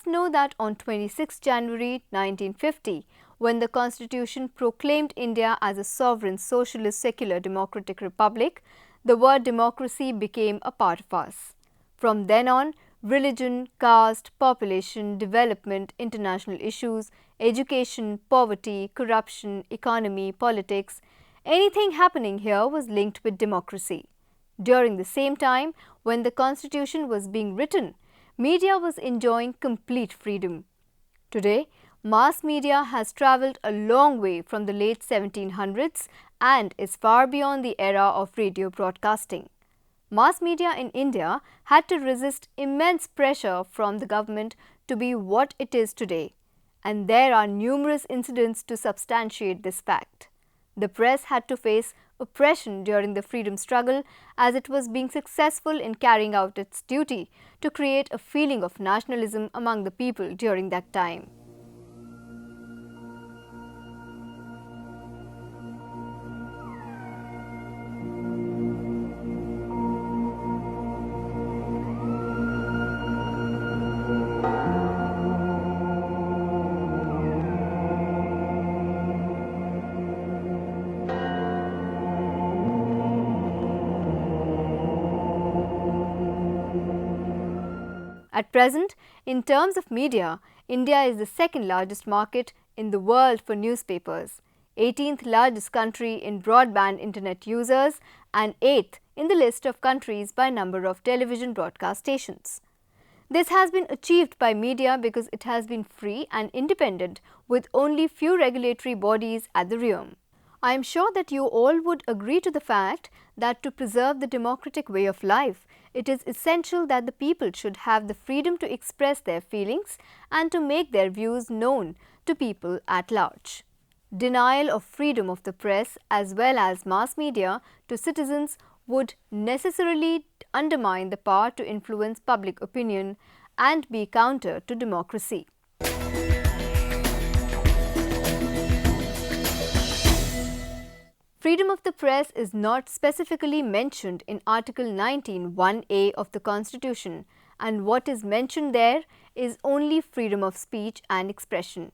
must know that on 26 January 1950, when the Constitution proclaimed India as a sovereign socialist secular democratic republic, the word democracy became a part of us. From then on, religion, caste, population, development, international issues, education, poverty, corruption, economy, politics, anything happening here was linked with democracy. During the same time, when the Constitution was being written, media was enjoying complete freedom. Today, mass media has travelled a long way from the late 1700s and is far beyond the era of radio broadcasting. Mass media in India had to resist immense pressure from the government to be what it is today, and there are numerous incidents to substantiate this fact. The press had to face oppression during the freedom struggle as it was being successful in carrying out its duty to create a feeling of nationalism among the people during that time. At present, in terms of media, India is the second largest market in the world for newspapers, 18th largest country in broadband internet users, and 8th in the list of countries by number of television broadcast stations. This has been achieved by media because it has been free and independent with only few regulatory bodies at the realm. I am sure that you all would agree to the fact that to preserve the democratic way of life, it is essential that the people should have the freedom to express their feelings and to make their views known to people at large. Denial of freedom of the press as well as mass media to citizens would necessarily undermine the power to influence public opinion and be counter to democracy. Freedom of the press is not specifically mentioned in Article 19(1)(a) of the Constitution, and what is mentioned there is only freedom of speech and expression.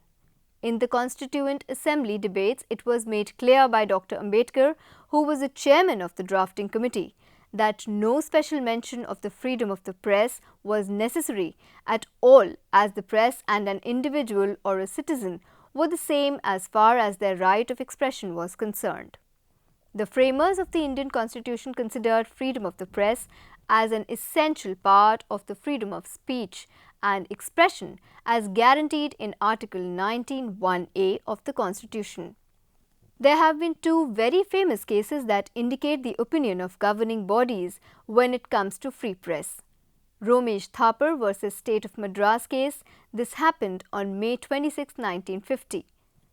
In the Constituent Assembly debates, it was made clear by Dr. Ambedkar, who was the chairman of the drafting committee, that no special mention of the freedom of the press was necessary at all, as the press and an individual or a citizen were the same as far as their right of expression was concerned. The framers of the Indian Constitution considered freedom of the press as an essential part of the freedom of speech and expression as guaranteed in Article 19(1)(a) of the Constitution. There have been two very famous cases that indicate the opinion of governing bodies when it comes to free press. Romesh Thapar versus State of Madras case, this happened on May 26, 1950.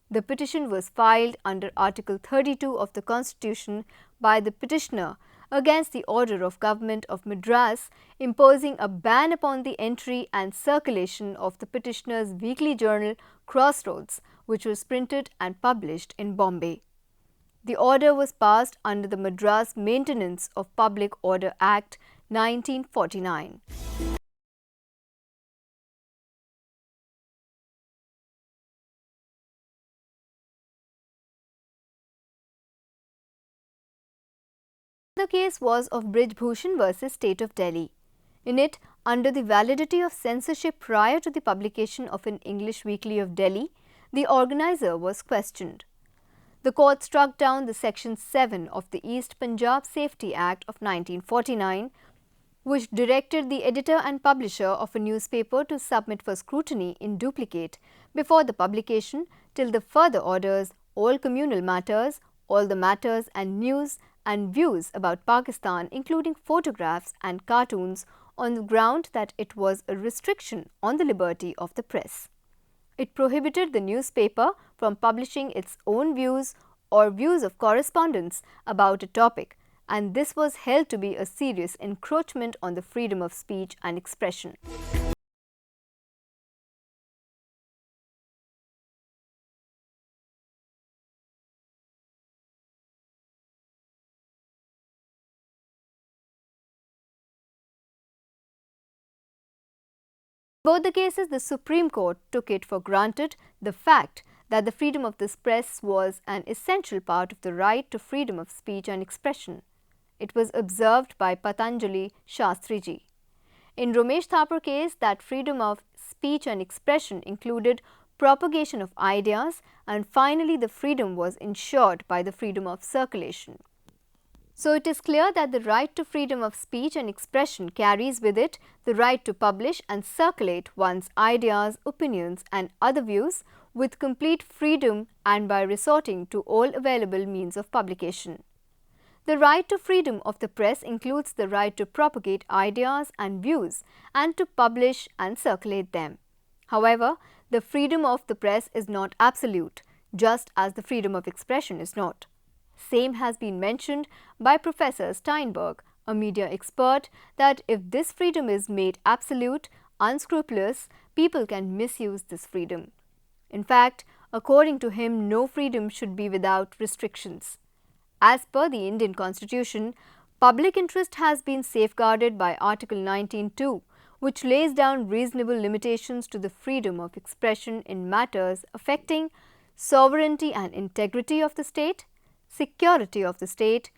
The petition was filed under Article 32 of the Constitution by the petitioner against the order of Government of Madras imposing a ban upon the entry and circulation of the petitioner's weekly journal Crossroads, which was printed and published in Bombay. The order was passed under the Madras Maintenance of Public Order Act 1949. The case was of Brij Bhushan versus State of Delhi. In it, under the validity of censorship prior to the publication of an English weekly of Delhi, the organizer was questioned. The court struck down the Section 7 of the East Punjab Safety Act of 1949, which directed the editor and publisher of a newspaper to submit for scrutiny in duplicate before the publication till the further orders all communal matters, all the matters and news and views about Pakistan, including photographs and cartoons, on the ground that it was a restriction on the liberty of the press. It prohibited the newspaper from publishing its own views or views of correspondents about a topic, and this was held to be a serious encroachment on the freedom of speech and expression. Both the cases, the Supreme Court took it for granted the fact that the freedom of the press was an essential part of the right to freedom of speech and expression. It was observed by Patanjali Shastriji. In Ramesh Thapar case, that freedom of speech and expression included propagation of ideas, and finally the freedom was ensured by the freedom of circulation. So it is clear that the right to freedom of speech and expression carries with it the right to publish and circulate one's ideas, opinions and other views with complete freedom and by resorting to all available means of publication. The right to freedom of the press includes the right to propagate ideas and views and to publish and circulate them. However, the freedom of the press is not absolute, just as the freedom of expression is not. Same has been mentioned by Professor Steinberg, a media expert, that if this freedom is made absolute, unscrupulous, people can misuse this freedom. In fact, according to him, no freedom should be without restrictions. As per the Indian Constitution, public interest has been safeguarded by Article 19(2), which lays down reasonable limitations to the freedom of expression in matters affecting sovereignty and integrity of the state, security of the state,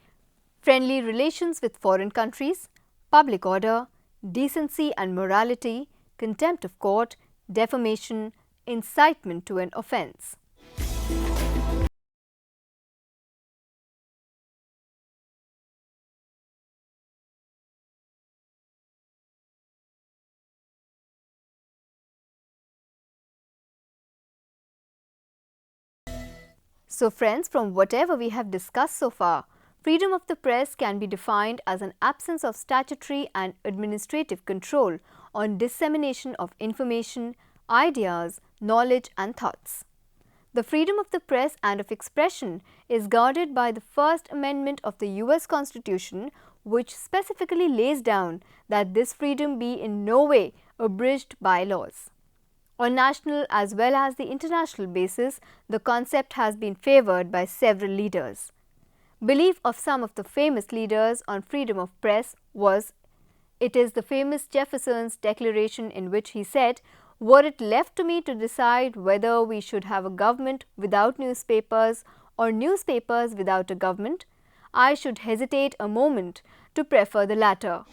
friendly relations with foreign countries, public order, decency and morality, contempt of court, defamation, incitement to an offence. So friends, from whatever we have discussed so far, freedom of the press can be defined as an absence of statutory and administrative control on dissemination of information, ideas, knowledge and thoughts. The freedom of the press and of expression is guarded by the First Amendment of the US Constitution, which specifically lays down that this freedom be in no way abridged by laws. On national as well as the international basis, the concept has been favored by several leaders. Belief of some of the famous leaders on freedom of press was, it is the famous Jefferson's declaration in which he said, "Were it left to me to decide whether we should have a government without newspapers or newspapers without a government, I should hesitate a moment to prefer the latter."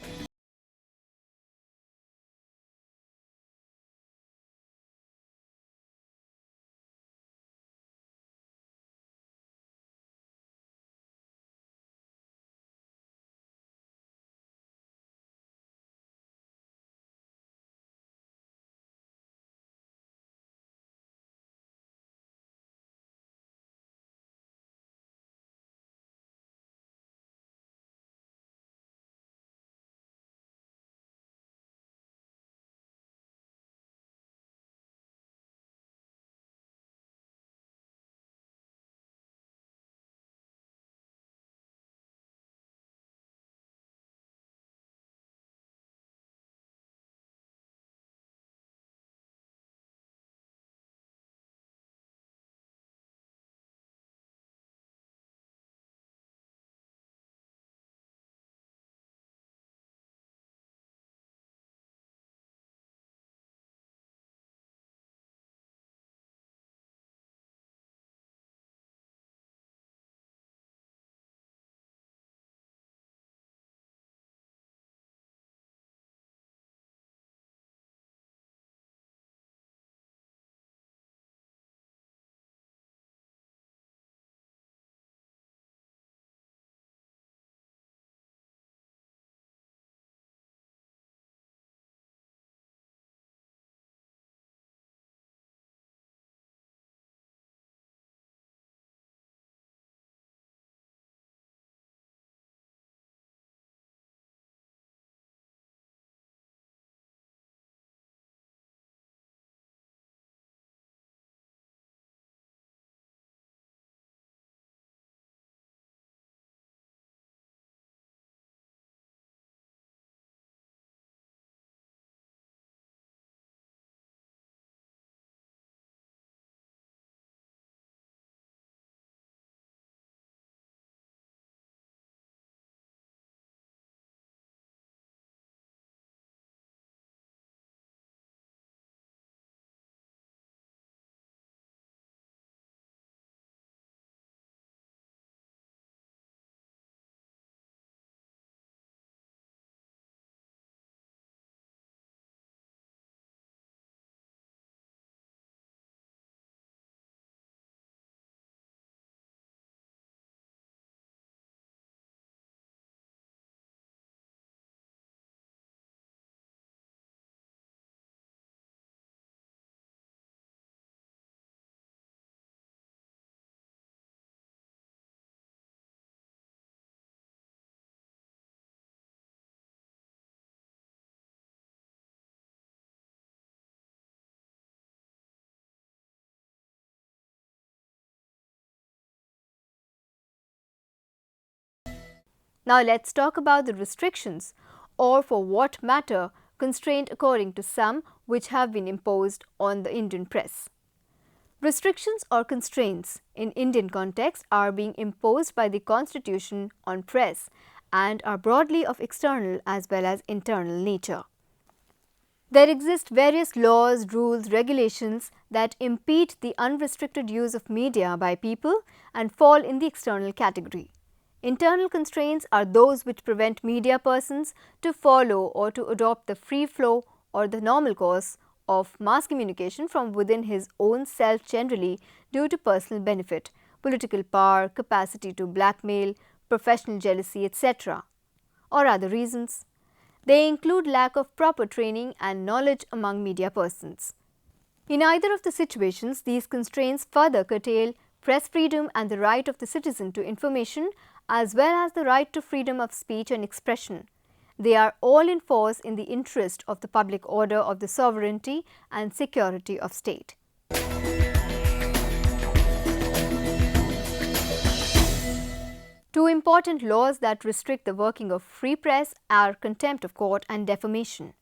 Now let's talk about the restrictions, or for what matter, constraint according to some, which have been imposed on the Indian press. Restrictions or constraints in Indian context are being imposed by the Constitution on press and are broadly of external as well as internal nature. There exist various laws, rules, regulations that impede the unrestricted use of media by people and fall in the external category. Internal constraints are those which prevent media persons to follow or to adopt the free flow or the normal course of mass communication from within his own self, generally due to personal benefit, political power, capacity to blackmail, professional jealousy, etc., or other reasons. They include lack of proper training and knowledge among media persons. In either of the situations, these constraints further curtail press freedom and the right of the citizen to information, as well as the right to freedom of speech and expression. They are all in force in the interest of the public order of the sovereignty and security of state. Two important laws that restrict the working of free press are contempt of court and defamation.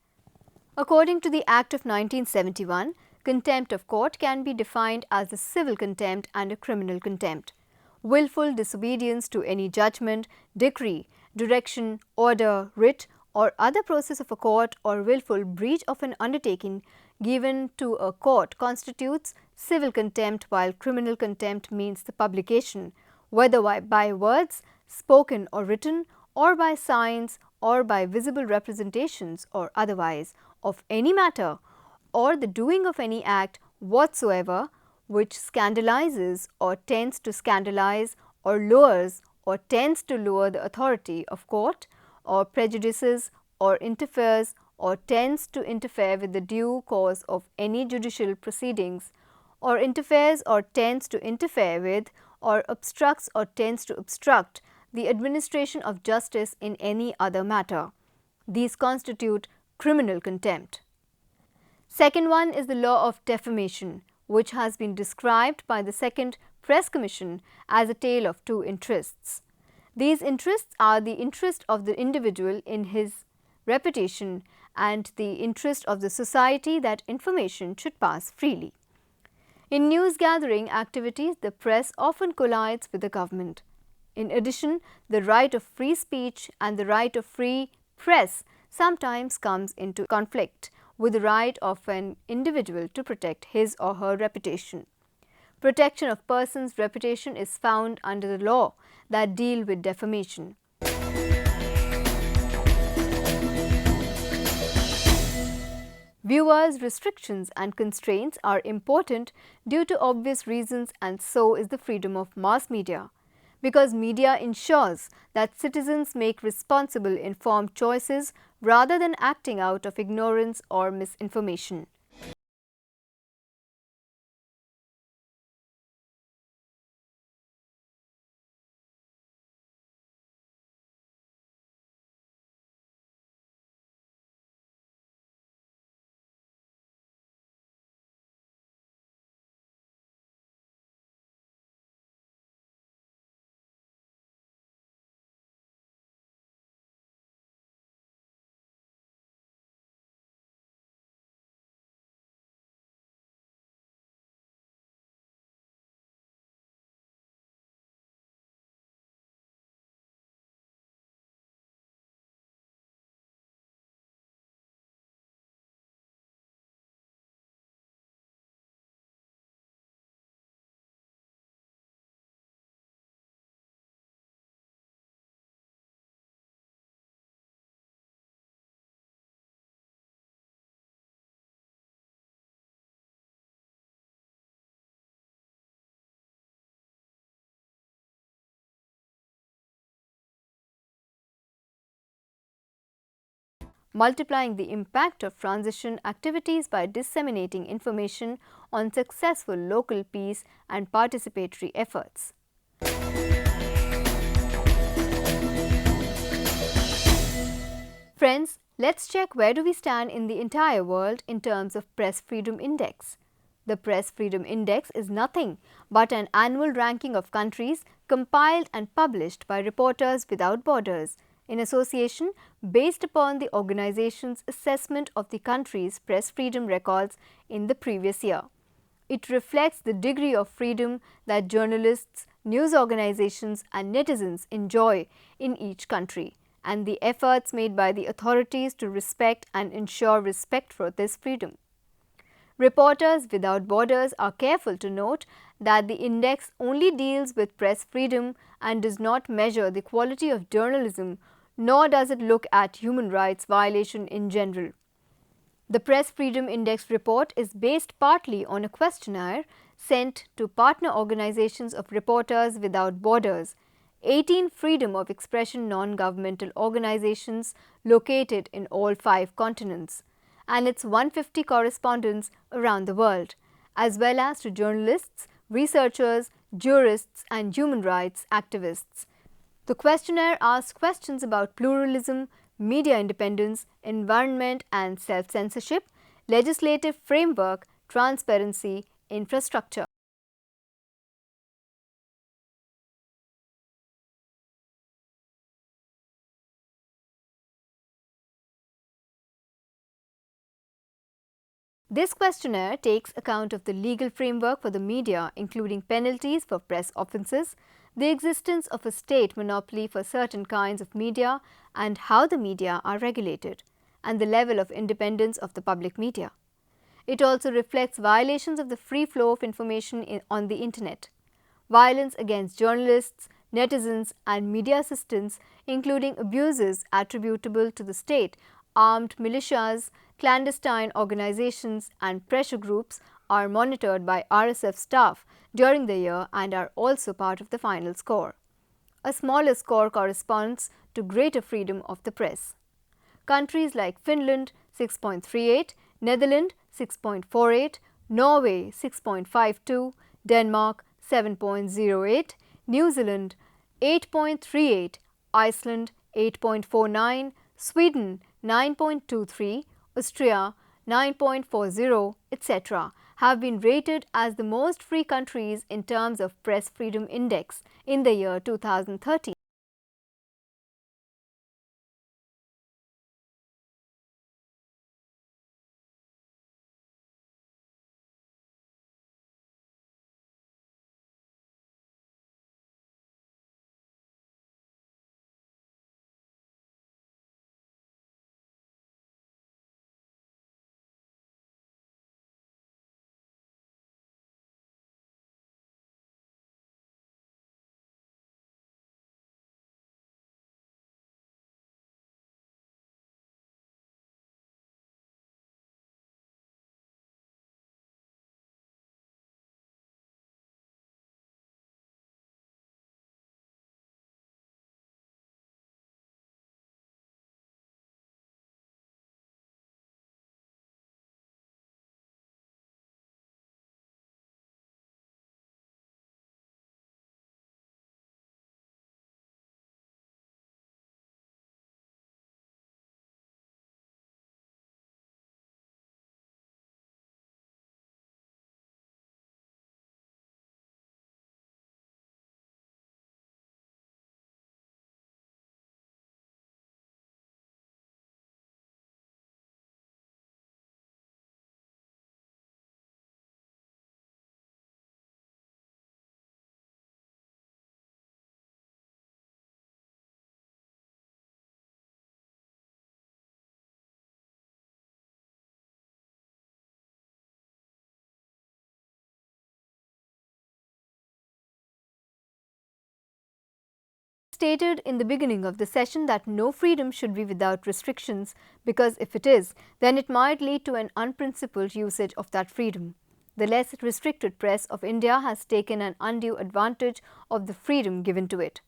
According to the Act of 1971, contempt of court can be defined as a civil contempt and a criminal contempt. Willful disobedience to any judgment, decree, direction, order, writ, or other process of a court or willful breach of an undertaking given to a court constitutes civil contempt, while criminal contempt means the publication, whether by words, spoken or written, or by signs, or by visible representations or otherwise, of any matter, or the doing of any act whatsoever which scandalizes or tends to scandalize or lowers or tends to lower the authority of court, or prejudices or interferes or tends to interfere with the due course of any judicial proceedings, or interferes or tends to interfere with, or obstructs or tends to obstruct the administration of justice in any other matter. These constitute criminal contempt. Second one is the law of defamation, which has been described by the Second Press Commission as a tale of two interests. These interests are the interest of the individual in his reputation and the interest of the society that information should pass freely. In news gathering activities, the press often collides with the government. In addition, the right of free speech and the right of free press sometimes comes into conflict with the right of an individual to protect his or her reputation. Protection of person's reputation is found under the law that deal with defamation. Viewers' restrictions and constraints are important due to obvious reasons, and so is the freedom of mass media, because media ensures that citizens make responsible, informed choices rather than acting out of ignorance or misinformation. Multiplying the impact of transition activities by disseminating information on successful local peace and participatory efforts. Friends, let's check where do we stand in the entire world in terms of Press Freedom Index. The Press Freedom Index is nothing but an annual ranking of countries compiled and published by Reporters Without Borders, in association based upon the organization's assessment of the country's press freedom records in the previous year. It reflects the degree of freedom that journalists, news organizations and netizens enjoy in each country, and the efforts made by the authorities to respect and ensure respect for this freedom. Reporters Without Borders are careful to note that the index only deals with press freedom and does not measure the quality of journalism, nor does it look at human rights violation in general. The Press Freedom Index report is based partly on a questionnaire sent to partner organizations of Reporters Without Borders, 18 freedom of expression non-governmental organizations located in all 5 continents, and its 150 correspondents around the world, as well as to journalists, researchers, jurists and human rights activists. The questionnaire asks questions about pluralism, media independence, environment and self-censorship, legislative framework, transparency, infrastructure. This questionnaire takes account of the legal framework for the media, including penalties for press offences, the existence of a state monopoly for certain kinds of media and how the media are regulated, and the level of independence of the public media. It also reflects violations of the free flow of information on the internet, violence against journalists, netizens and media assistants, including abuses attributable to the state, armed militias, clandestine organizations and pressure groups are monitored by RSF staff during the year and are also part of the final score. A smaller score corresponds to greater freedom of the press. Countries like Finland 6.38, Netherlands 6.48, Norway 6.52, Denmark 7.08, New Zealand 8.38, Iceland 8.49, Sweden 9.23, Austria 9.40, etc. have been rated as the most free countries in terms of Press Freedom Index in the year 2013. Stated in the beginning of the session that no freedom should be without restrictions, because if it is, then it might lead to an unprincipled usage of that freedom. The less restricted press of India has taken an undue advantage of the freedom given to it.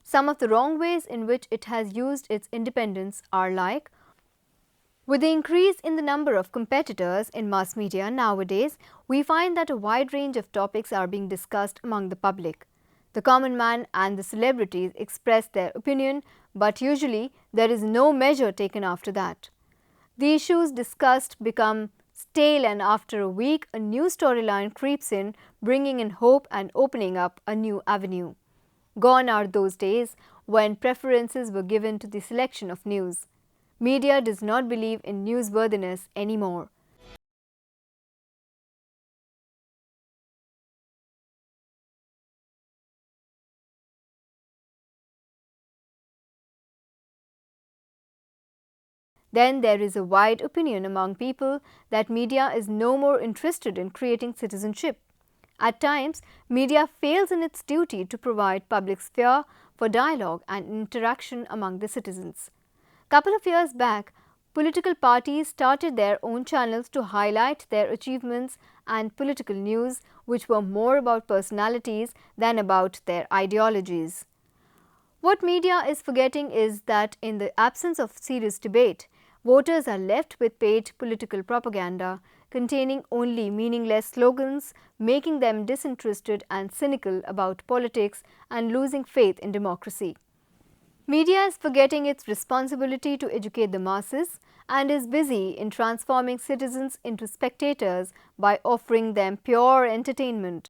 Some of the wrong ways in which it has used its independence are like: with the increase in the number of competitors in mass media nowadays, we find that a wide range of topics are being discussed among the public. The common man and the celebrities express their opinion, but usually there is no measure taken after that. The issues discussed become stale, and after a week a new storyline creeps in, bringing in hope and opening up a new avenue. Gone are those days when preferences were given to the selection of news. Media does not believe in newsworthiness anymore. Then there is a wide opinion among people that media is no more interested in creating citizenship. At times, media fails in its duty to provide public sphere for dialogue and interaction among the citizens. Couple of years back, political parties started their own channels to highlight their achievements and political news, which were more about personalities than about their ideologies. What media is forgetting is that in the absence of serious debate, voters are left with paid political propaganda containing only meaningless slogans, making them disinterested and cynical about politics and losing faith in democracy. Media is forgetting its responsibility to educate the masses and is busy in transforming citizens into spectators by offering them pure entertainment.